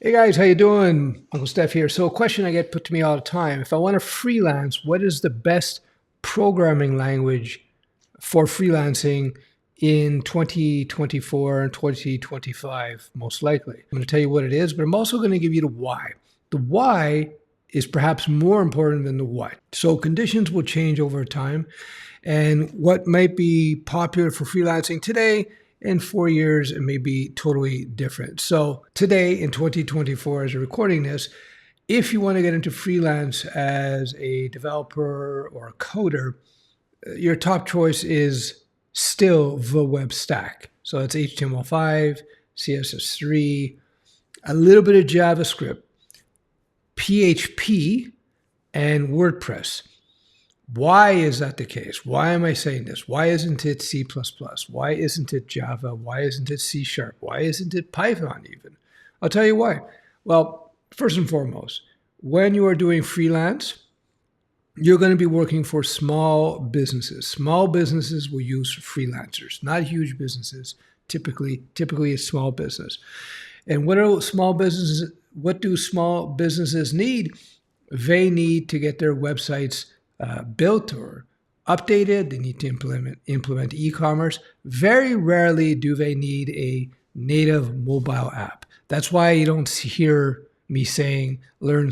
Hey guys, how you doing? Uncle Steph here. So a question I get put to me all the time. If I want to freelance, what is the best programming language for freelancing in 2024 and 2025, most likely? I'm going to tell you what it is, but I'm also going to give you the why. The why is perhaps more important than the what. So conditions will change over time, and what might be popular for freelancing today in 4 years, it may be totally different. So today in 2024, as you're recording this, if you want to get into freelance as a developer or a coder, your top choice is still the web stack. So it's HTML5, CSS3, a little bit of JavaScript, PHP, and WordPress. Why is that the case? Why am I saying this? Why isn't it C++? Why isn't it Java? Why isn't it C#? Why isn't it Python even? I'll tell you why. Well, first and foremost, when you are doing freelance, you're going to be working for small businesses. Small businesses will use freelancers, not huge businesses. Typically it's small business. And what do small businesses need? They need to get their websites built or updated. They need to implement e-commerce. Very rarely do they need a native mobile app. That's why you don't hear me saying learn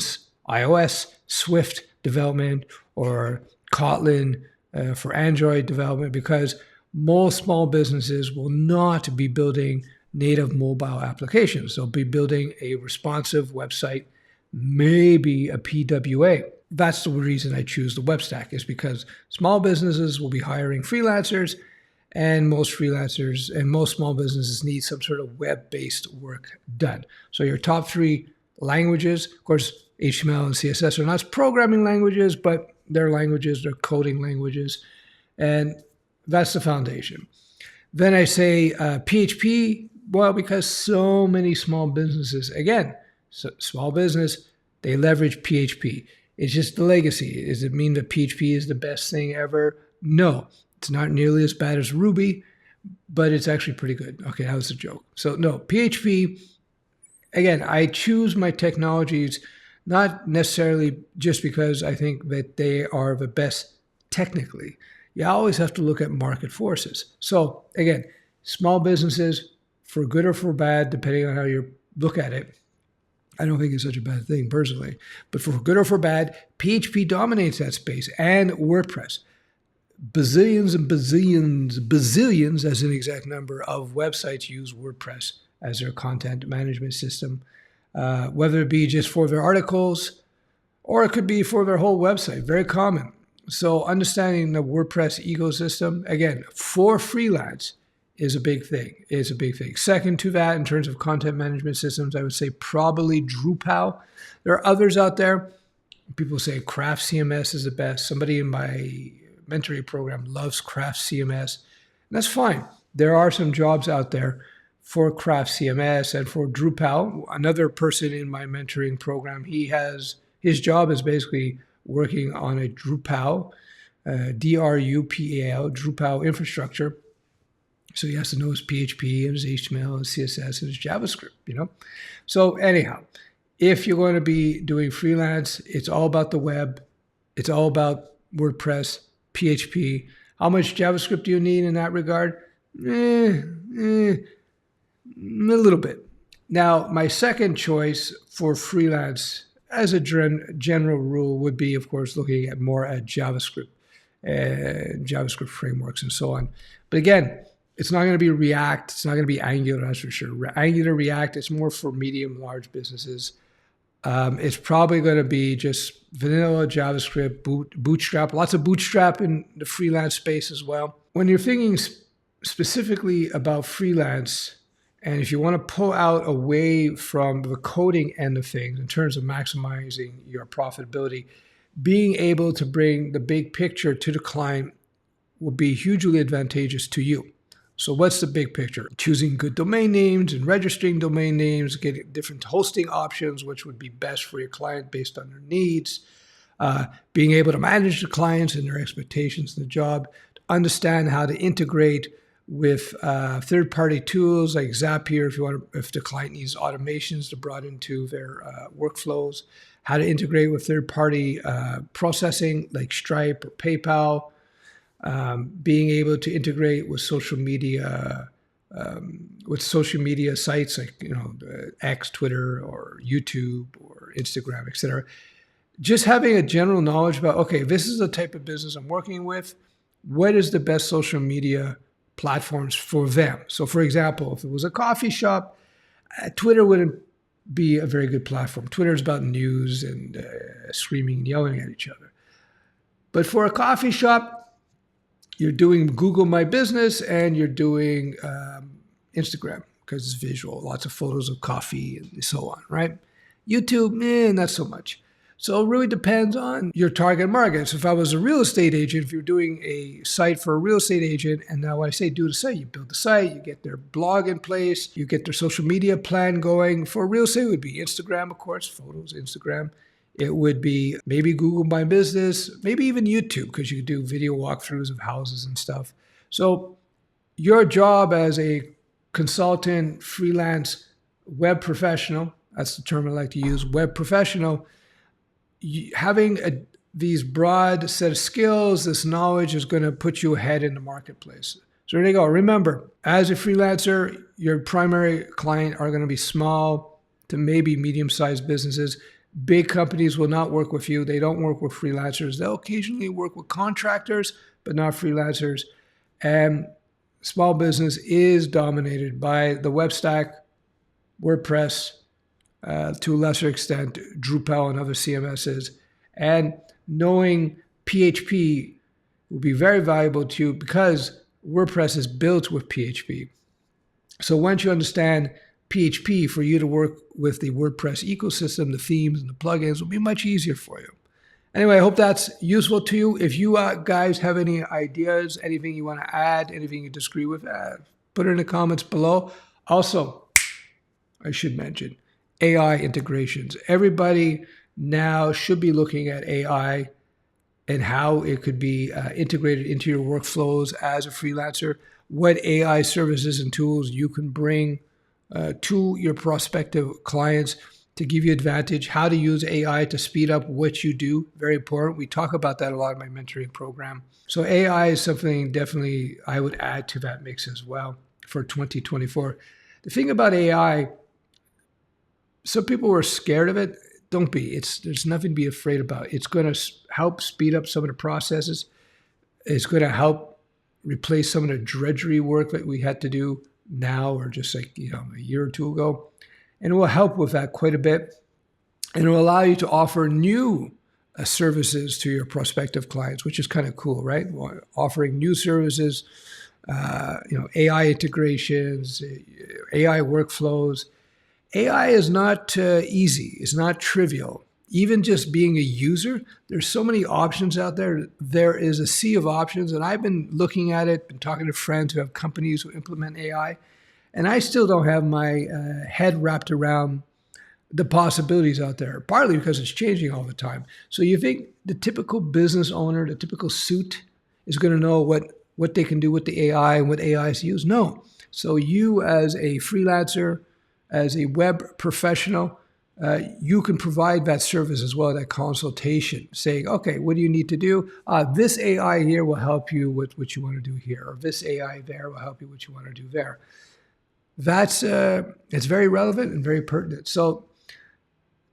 iOS, Swift development, or Kotlin for Android development, because most small businesses will not be building native mobile applications. They'll be building a responsive website, maybe a PWA. That's the reason I choose the web stack, is because small businesses will be hiring freelancers, and most freelancers and most small businesses need some sort of web-based work done. So your top three languages, of course, HTML and CSS are not programming languages, but they're languages, they're coding languages, and that's the foundation. Then I say PHP, well, because so many small businesses, again, small business, they leverage PHP. It's just the legacy. Does it mean that PHP is the best thing ever? No, it's not nearly as bad as Ruby, but it's actually pretty good. Okay, that was a joke. So no, PHP, again, I choose my technologies not necessarily just because I think that they are the best technically. You always have to look at market forces. So again, small businesses, for good or for bad, depending on how you look at it, I don't think it's such a bad thing personally, but for good or for bad, PHP dominates that space, and WordPress. Bazillions and bazillions as an exact number of websites use WordPress as their content management system, whether it be just for their articles or it could be for their whole website, very common. So understanding the WordPress ecosystem, again, for freelance, is a big thing. Second to that, in terms of content management systems, I would say probably Drupal. There are others out there. People say Craft CMS is the best. Somebody in my mentoring program loves Craft CMS. And that's fine. There are some jobs out there for Craft CMS and for Drupal. Another person in my mentoring program, his job is basically working on a Drupal, DRUPAL, Drupal infrastructure. So he has to know his PHP and his HTML and CSS and his JavaScript, So anyhow, if you're going to be doing freelance, it's all about the web. It's all about WordPress, PHP. How much JavaScript do you need in that regard? A little bit. Now, my second choice for freelance, as a general rule, would be, of course, looking at more at JavaScript and JavaScript frameworks and so on. But again, it's not going to be React. It's not going to be Angular, that's for sure. Angular, React, it's more for medium, large businesses. It's probably going to be just vanilla JavaScript, Bootstrap, lots of Bootstrap in the freelance space as well. When you're thinking specifically about freelance, and if you want to pull out away from the coding end of things in terms of maximizing your profitability, being able to bring the big picture to the client will be hugely advantageous to you. So what's the big picture? Choosing good domain names and registering domain names, getting different hosting options, which would be best for your client based on their needs, being able to manage the clients and their expectations in the job, understand how to integrate with third-party tools like Zapier if the client needs automations to brought into their workflows, how to integrate with third-party processing like Stripe or PayPal, being able to integrate with social media sites like X, Twitter, or YouTube or Instagram, etc. Just having a general knowledge about, okay, this is the type of business I'm working with. What is the best social media platforms for them? So, for example, if it was a coffee shop, Twitter wouldn't be a very good platform. Twitter is about news and screaming and yelling at each other. But for a coffee shop, you're doing Google My Business and you're doing Instagram because it's visual, lots of photos of coffee and so on, right? YouTube, not so much. So it really depends on your target market. So if I was a real estate agent, if you're doing a site for a real estate agent, and now I say do the site, you build the site, you get their blog in place, you get their social media plan going. For real estate, it would be Instagram, of course, photos, Instagram. It would be maybe Google My Business, maybe even YouTube, because you could do video walkthroughs of houses and stuff. So your job as a consultant, freelance, web professional, that's the term I like to use, web professional, having these broad set of skills, this knowledge is going to put you ahead in the marketplace. So there you go. Remember, as a freelancer, your primary client are going to be small to maybe medium-sized businesses. Big companies will not work with you. They don't work with freelancers. They'll occasionally work with contractors, but not freelancers. And small business is dominated by the web stack, WordPress, to a lesser extent, Drupal and other CMSs. And knowing PHP will be very valuable to you because WordPress is built with PHP. So once you understand PHP, for you to work with the WordPress ecosystem, the themes and the plugins will be much easier for you. Anyway, I hope that's useful to you. If you guys have any ideas, anything you want to add, anything you disagree with, put it in the comments below. Also, I should mention, AI integrations. Everybody now should be looking at AI and how it could be integrated into your workflows as a freelancer, what AI services and tools you can bring to your prospective clients to give you advantage, how to use AI to speed up what you do. Very important. We talk about that a lot in my mentoring program. So AI is something definitely I would add to that mix as well for 2024. The thing about AI, some people were scared of it. Don't be. There's nothing to be afraid about. It's going to help speed up some of the processes. It's going to help replace some of the drudgery work that we had to do now or just like a year or two ago. And it will help with that quite a bit. And it will allow you to offer new services to your prospective clients, which is kind of cool, right? Offering new services, AI integrations, AI workflows. AI is not easy. It's not trivial. Even just being a user, there's so many options out there. There is a sea of options, and I've been looking at it, been talking to friends who have companies who implement AI, and I still don't have my head wrapped around the possibilities out there, partly because it's changing all the time. So you think the typical business owner, the typical suit, is going to know what they can do with the AI and what AI is used? No. So you as a freelancer, as a web professional, you can provide that service as well, that consultation, saying, okay, what do you need to do? This AI here will help you with what you want to do here, or this AI there will help you what you want to do there. That's it's very relevant and very pertinent. So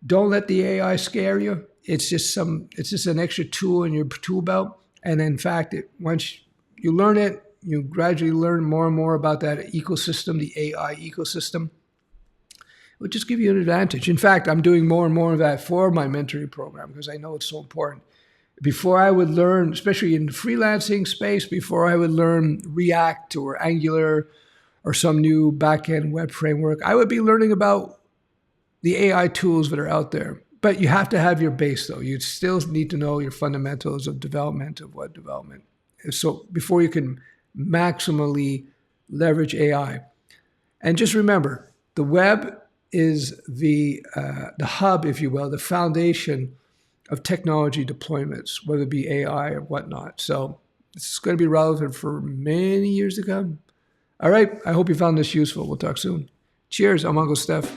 don't let the AI scare you. It's just an extra tool in your tool belt. And in fact, once you learn it, you gradually learn more and more about that ecosystem, the AI ecosystem. It would just give you an advantage. In fact, I'm doing more and more of that for my mentoring program because I know it's so important. Before I would learn, especially in the freelancing space, before I would learn React or Angular or some new backend web framework, I would be learning about the AI tools that are out there. But you have to have your base, though. You still need to know your fundamentals of development, of web development. So before you can maximally leverage AI. And just remember, the web is the hub, if you will, the foundation of technology deployments, whether it be AI or whatnot. So it's going to be relevant for many years to come. All right. I hope you found this useful. We'll talk soon. Cheers. I'm Uncle Steph.